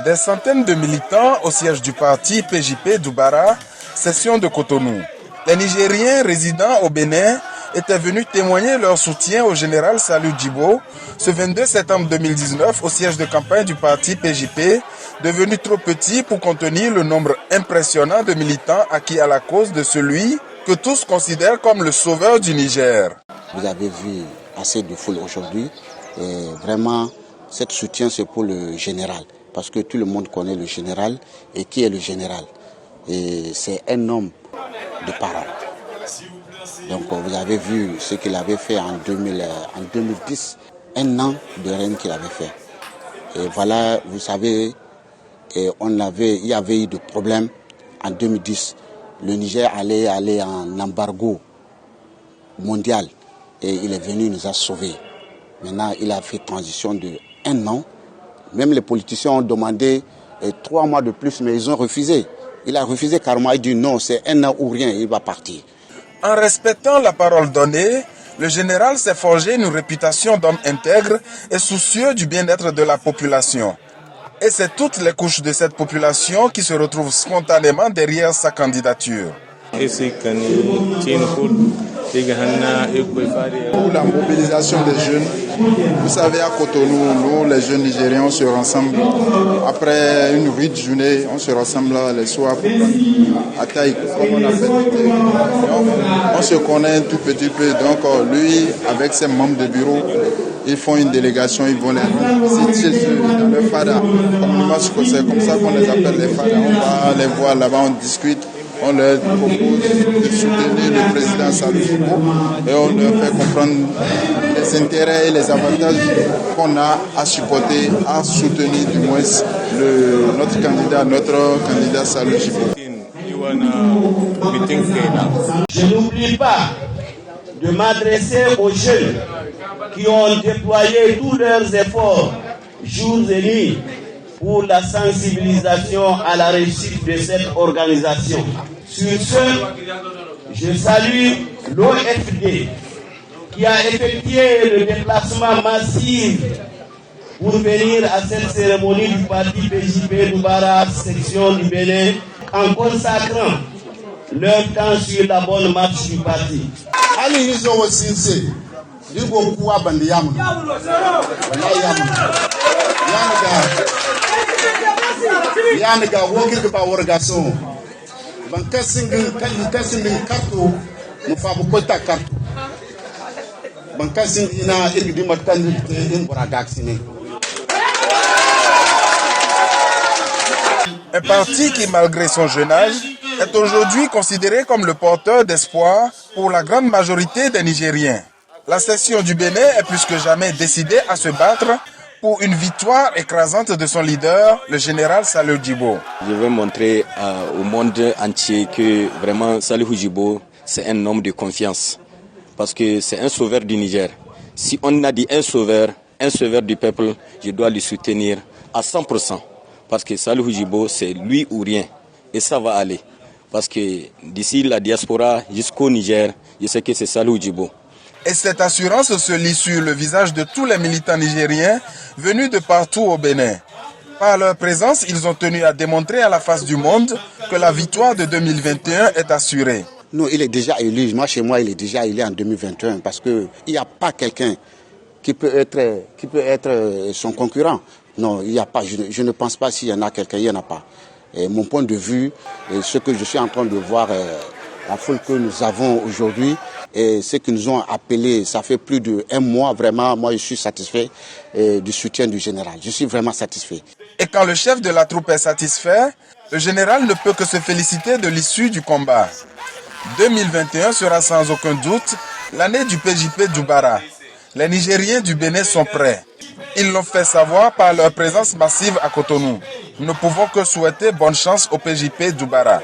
Des centaines de militants au siège du parti PJP Doubara, session de Cotonou. Les Nigériens résidant au Bénin étaient venus témoigner leur soutien au général Salou Djibo ce 22 septembre 2019 au siège de campagne du parti PJP, devenu trop petit pour contenir le nombre impressionnant de militants acquis à la cause de celui que tous considèrent comme le sauveur du Niger. Vous avez vu assez de foule aujourd'hui et vraiment, ce soutien c'est pour le général. Parce que tout le monde connaît le général. Et qui est le général? Et c'est un homme de parole. Donc vous avez vu ce qu'il avait fait en 2010, un an de règne qu'il avait fait. Et voilà, vous savez, il y avait eu des problèmes en 2010. Le Niger allait aller en embargo mondial et il est venu, il nous a sauvés. Maintenant, il a fait transition de 1 an. Même les politiciens ont demandé 3 mois de plus, mais ils ont refusé. Il a refusé carrément, il dit non, c'est 1 an ou rien, il va partir. En respectant la parole donnée, le général s'est forgé une réputation d'homme intègre et soucieux du bien-être de la population. Et c'est toutes les couches de cette population qui se retrouvent spontanément derrière sa candidature. Pour la mobilisation des jeunes, vous savez, à Cotonou, nous, les jeunes Nigériens, on se rassemble. Après une rude journée, on se rassemble les soirs pour à taille, comme on appelle. On se connaît un tout petit peu. Donc, lui, avec ses membres de bureau, ils font une délégation, ils vont les visiter chez eux, dans le FADA. C'est comme ça qu'on les appelle les FADA. On va les voir là-bas, on discute. On leur propose de soutenir le président Salou Djibo et on leur fait comprendre les intérêts et les avantages qu'on a à supporter, à soutenir du moins notre candidat Salou Djibo. Je n'oublie pas de m'adresser aux jeunes qui ont déployé tous leurs efforts, jours et nuits, pour la sensibilisation à la réussite de cette organisation. Sur ce, je salue l'OFD qui a effectué le déplacement massif pour venir à cette cérémonie du parti PJP Doubara, section du Bénin, en consacrant leur temps sur la bonne marche du parti. Un parti qui, malgré son jeune âge, est aujourd'hui considéré comme le porteur d'espoir pour la grande majorité des Nigériens. La session du Bénin est plus que jamais décidée à se battre pour une victoire écrasante de son leader, le général Salou Djibo. Je veux montrer au monde entier que vraiment Salou Djibo, c'est un homme de confiance. Parce que c'est un sauveur du Niger. Si on a dit un sauveur du peuple, je dois le soutenir à 100%. Parce que Salou Djibo, c'est lui ou rien. Et ça va aller. Parce que d'ici la diaspora jusqu'au Niger, je sais que c'est Salou Djibo. Et cette assurance se lit sur le visage de tous les militants nigériens venus de partout au Bénin. Par leur présence, ils ont tenu à démontrer à la face du monde que la victoire de 2021 est assurée. Non, il est déjà élu. Moi, chez moi, il est déjà élu en 2021 parce qu'il n'y a pas quelqu'un qui peut être son concurrent. Non, il n'y a pas. Je ne pense pas s'il y en a quelqu'un, il n'y en a pas. Et mon point de vue, ce que je suis en train de voir, la foule que nous avons aujourd'hui, et ce qu'ils nous ont appelé, ça fait plus d'1 mois, vraiment, moi je suis satisfait du soutien du général. Je suis vraiment satisfait. Et quand le chef de la troupe est satisfait, le général ne peut que se féliciter de l'issue du combat. 2021 sera sans aucun doute l'année du PJP Doubara. Les Nigériens du Bénin sont prêts. Ils l'ont fait savoir par leur présence massive à Cotonou. Nous ne pouvons que souhaiter bonne chance au PJP Doubara.